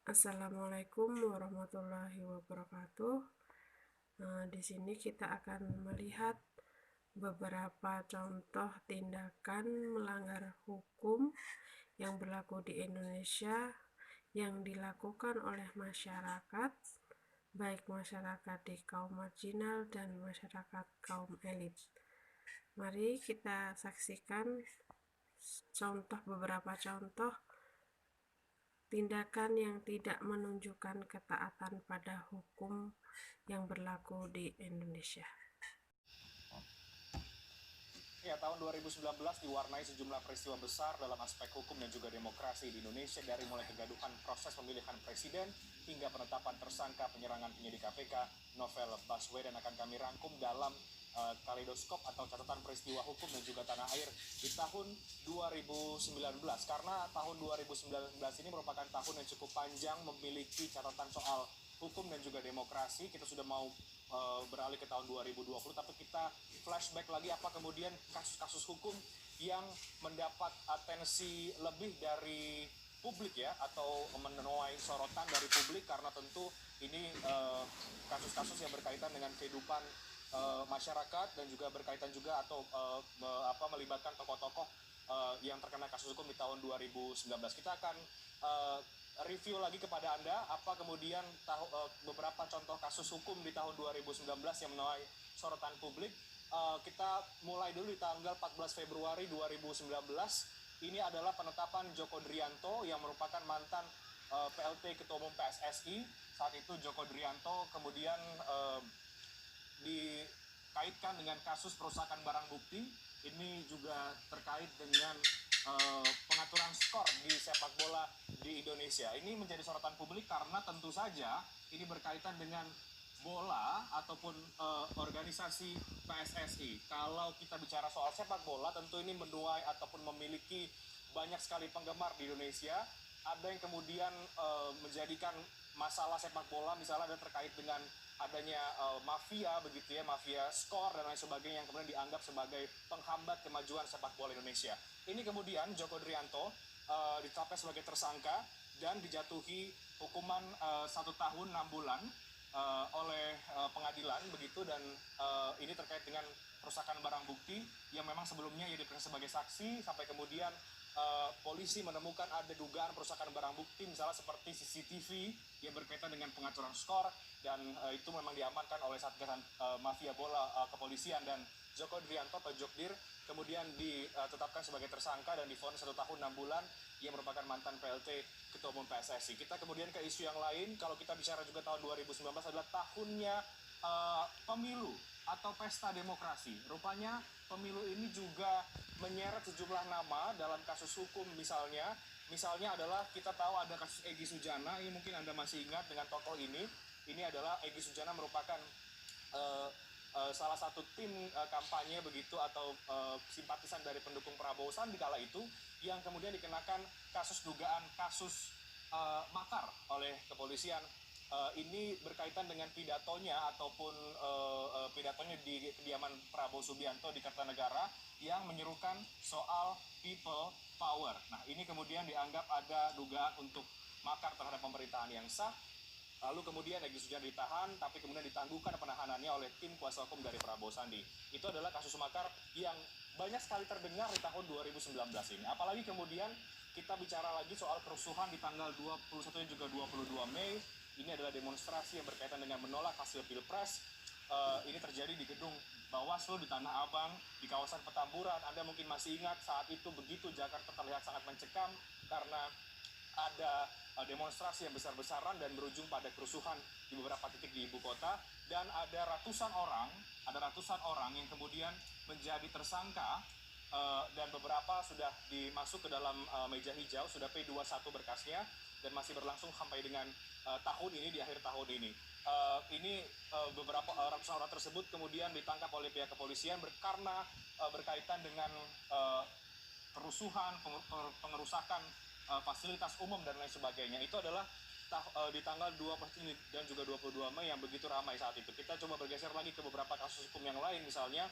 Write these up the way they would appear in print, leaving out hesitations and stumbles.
Assalamualaikum warahmatullahi wabarakatuh. Di sini kita akan melihat beberapa contoh tindakan melanggar hukum yang berlaku di Indonesia yang dilakukan oleh masyarakat, baik masyarakat di kaum marginal dan masyarakat kaum elit. Mari kita saksikan beberapa contoh tindakan yang tidak menunjukkan ketaatan pada hukum yang berlaku di Indonesia. Ya, tahun 2019 diwarnai sejumlah peristiwa besar dalam aspek hukum dan juga demokrasi di Indonesia, dari mulai kegaduhan proses pemilihan presiden hingga penetapan tersangka penyerangan penyidik KPK Novel Baswedan. Akan kami rangkum dalam kaleidoskop atau catatan peristiwa hukum dan juga tanah air di tahun 2019, karena tahun 2019 ini merupakan tahun yang cukup panjang memiliki catatan soal hukum dan juga demokrasi. Kita sudah mau beralih ke tahun 2020, tapi kita flashback lagi apa kemudian kasus-kasus hukum yang mendapat atensi lebih dari publik ya, atau menuai sorotan dari publik, karena tentu ini kasus-kasus yang berkaitan dengan kehidupan masyarakat dan juga berkaitan juga atau melibatkan tokoh-tokoh yang terkena kasus hukum di tahun 2019. Kita akan review lagi kepada Anda apa kemudian beberapa contoh kasus hukum di tahun 2019 yang menuai sorotan publik. Kita mulai dulu di tanggal 14 Februari 2019. Ini adalah penetapan Joko Drianto yang merupakan mantan PLT Ketua Umum PSSI. Saat itu Joko Drianto kemudian dikaitkan dengan kasus perusakan barang bukti. Ini juga terkait dengan pengaturan skor di sepak bola di Indonesia. Ini menjadi sorotan publik karena tentu saja ini berkaitan dengan bola ataupun organisasi PSSI. Kalau kita bicara soal sepak bola, tentu ini menuai ataupun memiliki banyak sekali penggemar di Indonesia. Ada yang kemudian menjadikan masalah sepak bola misalnya ada terkait dengan adanya mafia begitu ya, mafia skor dan lain sebagainya, yang kemudian dianggap sebagai penghambat kemajuan sepak bola Indonesia. Ini kemudian Joko Drianto ditetapkan sebagai tersangka dan dijatuhi hukuman 1 tahun 6 bulan oleh pengadilan begitu, dan ini terkait dengan perusakan barang bukti yang memang sebelumnya ia diperiksa sebagai saksi, sampai kemudian polisi menemukan ada dugaan perusakan barang bukti misalnya seperti CCTV yang berkaitan dengan pengaturan skor, dan itu memang diamankan oleh Satgas Mafia Bola kepolisian, dan Joko Drianto atau Jokdir kemudian ditetapkan sebagai tersangka dan divonis 1 tahun 6 bulan. Ia merupakan mantan PLT Ketua Umum PSSI. Kita kemudian ke isu yang lain. Kalau kita bicara juga tahun 2019 adalah tahunnya pemilu atau pesta demokrasi. Rupanya pemilu ini juga menyeret sejumlah nama dalam kasus hukum. Misalnya adalah kita tahu ada kasus Egy Sujana. Ini mungkin Anda masih ingat dengan tokoh ini. Ini adalah Egy Sujana merupakan salah satu tim kampanye begitu atau simpatisan dari pendukung Prabowo Sandi kala itu, yang kemudian dikenakan dugaan kasus makar oleh kepolisian. Ini berkaitan dengan pidatonya ataupun pidatonya di kediaman Prabowo Subianto di Kertanegara yang menyerukan soal people power. Nah, ini kemudian dianggap ada dugaan untuk makar terhadap pemerintahan yang sah. Lalu kemudian Egy Sujana ditahan, tapi kemudian ditangguhkan penahanannya oleh tim kuasa hukum dari Prabowo Sandi. Itu adalah kasus makar yang banyak sekali terdengar di tahun 2019 ini. Apalagi kemudian kita bicara lagi soal kerusuhan di tanggal 21 dan juga 22 Mei. Ini adalah demonstrasi yang berkaitan dengan menolak hasil Pilpres. Ini terjadi di gedung Bawaslu di Tanah Abang, di kawasan Petamburan. Anda mungkin masih ingat saat itu begitu Jakarta terlihat sangat mencekam karena ada demonstrasi yang besar-besaran dan berujung pada kerusuhan di beberapa titik di ibu kota, dan ada ratusan orang yang kemudian menjadi tersangka, dan beberapa sudah dimasuk ke dalam meja hijau, sudah P21 berkasnya, dan masih berlangsung sampai dengan tahun ini, di akhir tahun ini. Beberapa ratusan orang tersebut kemudian ditangkap oleh pihak kepolisian karena berkaitan dengan kerusuhan, pengerusakan fasilitas umum dan lain sebagainya. Itu adalah di tanggal 20 dan juga 22 Mei yang begitu ramai saat itu. Kita coba bergeser lagi ke beberapa kasus hukum yang lain. Misalnya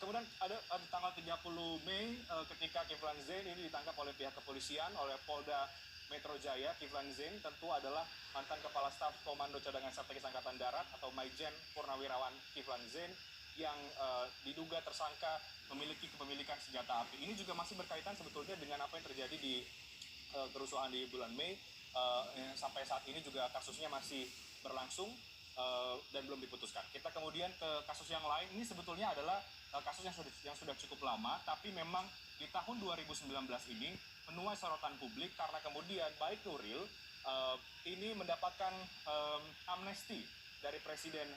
kemudian ada tanggal 30 Mei ketika Kiflan Zain ini ditangkap oleh pihak kepolisian, oleh Polda Metro Jaya, Kiflan Zain, tentu adalah mantan Kepala Staf Komando Cadangan Strategis Angkatan Darat atau Maijen Purnawirawan Kiflan Zain yang diduga tersangka memiliki kepemilikan senjata api. Ini juga masih berkaitan sebetulnya dengan apa yang terjadi di kerusuhan di bulan Mei. Sampai saat ini juga kasusnya masih berlangsung dan belum diputuskan. Kita kemudian ke kasus yang lain. Ini sebetulnya adalah kasus yang sudah cukup lama, tapi memang di tahun 2019 ini menuai sorotan publik karena kemudian baik Nuril ini mendapatkan amnesti dari Presiden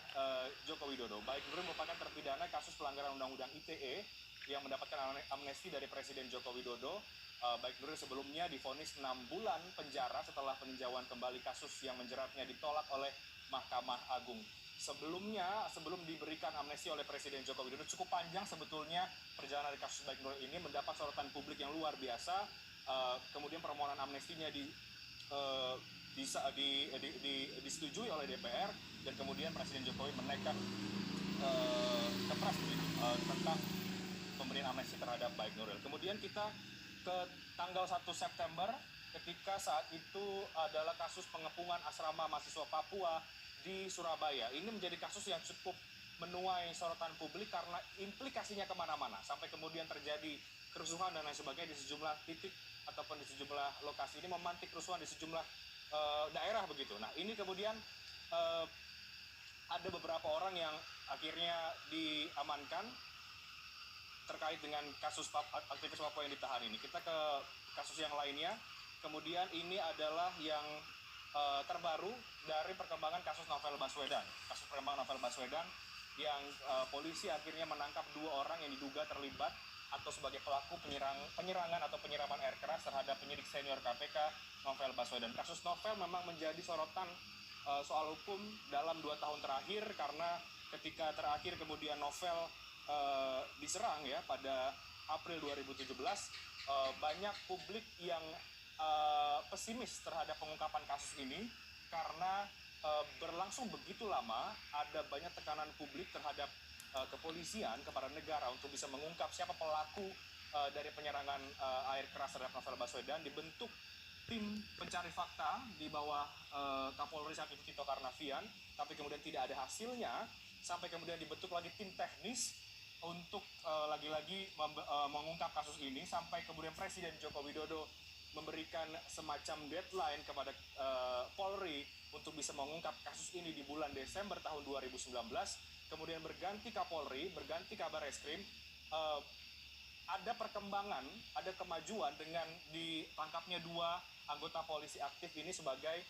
Joko Widodo. Baik Nuril merupakan terpidana kasus pelanggaran Undang-Undang ITE yang mendapatkan amnesti dari Presiden Joko Widodo. Baik Nuril sebelumnya divonis 6 bulan penjara setelah peninjauan kembali kasus yang menjeratnya ditolak oleh Mahkamah Agung. Sebelumnya, sebelum diberikan amnesti oleh Presiden Joko Widodo, cukup panjang sebetulnya perjalanan dari kasus Baik Nuril ini mendapat sorotan publik yang luar biasa. Kemudian permohonan amnestinya disetujui oleh DPR dan kemudian Presiden Jokowi menaikkan kepres tentang pemberian amnesti terhadap Baik Nuril. Kemudian kita ke tanggal 1 September ketika saat itu adalah kasus pengepungan asrama mahasiswa Papua di Surabaya. Ini menjadi kasus yang cukup menuai sorotan publik karena implikasinya kemana-mana. Sampai kemudian terjadi kerusuhan dan lain sebagainya di sejumlah titik ataupun di sejumlah lokasi. Ini memantik kerusuhan di sejumlah daerah begitu. Nah ini kemudian ada beberapa orang yang akhirnya diamankan terkait dengan kasus aktivis Papua yang ditahan ini. Kita ke kasus yang lainnya. Kemudian ini adalah yang terbaru dari perkembangan kasus Novel Baswedan. Kasus perkembangan Novel Baswedan yang polisi akhirnya menangkap 2 orang yang diduga terlibat atau sebagai pelaku penyerangan atau penyiraman air keras terhadap penyidik senior KPK Novel Baswedan. Kasus Novel memang menjadi sorotan soal hukum dalam 2 tahun terakhir karena ketika terakhir kemudian Novel diserang ya pada April 2017, banyak publik yang pesimis terhadap pengungkapan kasus ini karena berlangsung begitu lama, ada banyak tekanan publik terhadap kepolisian kepada negara untuk bisa mengungkap siapa pelaku dari penyerangan air keras terhadap Novel Baswedan. Dibentuk tim pencari fakta di bawah Kapolri saat itu Tito Karnavian, tapi kemudian tidak ada hasilnya, sampai kemudian dibentuk lagi tim teknis untuk lagi-lagi mengungkap kasus ini, sampai kemudian Presiden Joko Widodo memberikan semacam deadline kepada Polri untuk bisa mengungkap kasus ini di bulan Desember tahun 2019. Kemudian berganti Kapolri, berganti Kabar Eskrim, ada perkembangan, ada kemajuan dengan ditangkapnya 2 anggota polisi aktif ini sebagai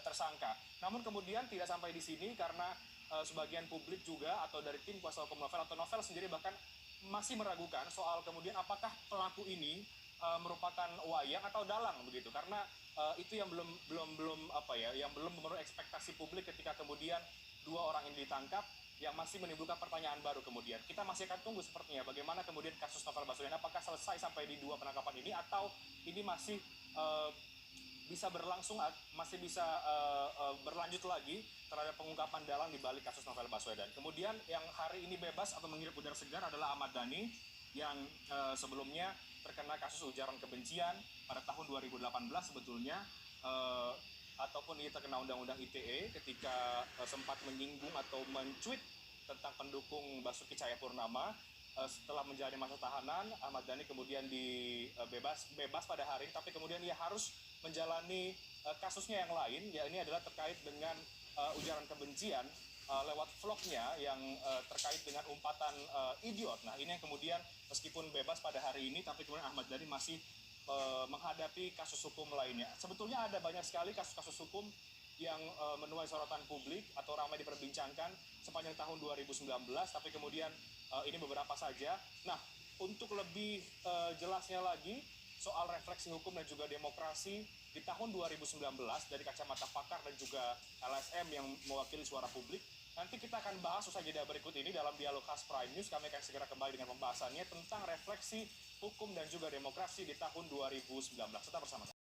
tersangka. Namun kemudian tidak sampai di sini karena sebagian publik juga atau dari tim kuasa hukum Novel atau Novel sendiri bahkan masih meragukan soal kemudian apakah pelaku ini merupakan wayang atau dalang begitu, karena itu yang belum memenuhi ekspektasi publik ketika kemudian 2 orang ini ditangkap, yang masih menimbulkan pertanyaan baru. Kemudian kita masih akan tunggu sepertinya bagaimana kemudian kasus Novel Baswedan, apakah selesai sampai di 2 penangkapan ini atau ini masih bisa berlangsung, masih bisa berlanjut lagi terhadap pengungkapan dalang di balik kasus Novel Baswedan. Kemudian yang hari ini bebas atau menghirup udara segar adalah Ahmad Dhani yang sebelumnya terkena kasus ujaran kebencian pada tahun 2018 sebetulnya, ataupun ia terkena Undang-Undang ITE ketika sempat menyinggung atau mencuit tentang pendukung Basuki Cahayapurnama. Setelah menjalani masa tahanan, Ahmad Dhani kemudian bebas pada hari ini, tapi kemudian ia harus menjalani kasusnya yang lain, ya ini adalah terkait dengan ujaran kebencian lewat vlognya yang terkait dengan umpatan idiot. Nah ini yang kemudian meskipun bebas pada hari ini, tapi kemudian Ahmad Dhani masih menghadapi kasus hukum lainnya. Sebetulnya ada banyak sekali kasus-kasus hukum yang menuai sorotan publik atau ramai diperbincangkan sepanjang tahun 2019, tapi kemudian ini beberapa saja. Nah, untuk lebih jelasnya lagi soal refleksi hukum dan juga demokrasi di tahun 2019 dari kacamata pakar dan juga LSM yang mewakili suara publik, nanti kita akan bahas usai jeda berikut ini dalam dialog khas Prime News. Kami akan segera kembali dengan pembahasannya tentang refleksi hukum dan juga demokrasi di tahun 2019. Tetap bersama kami.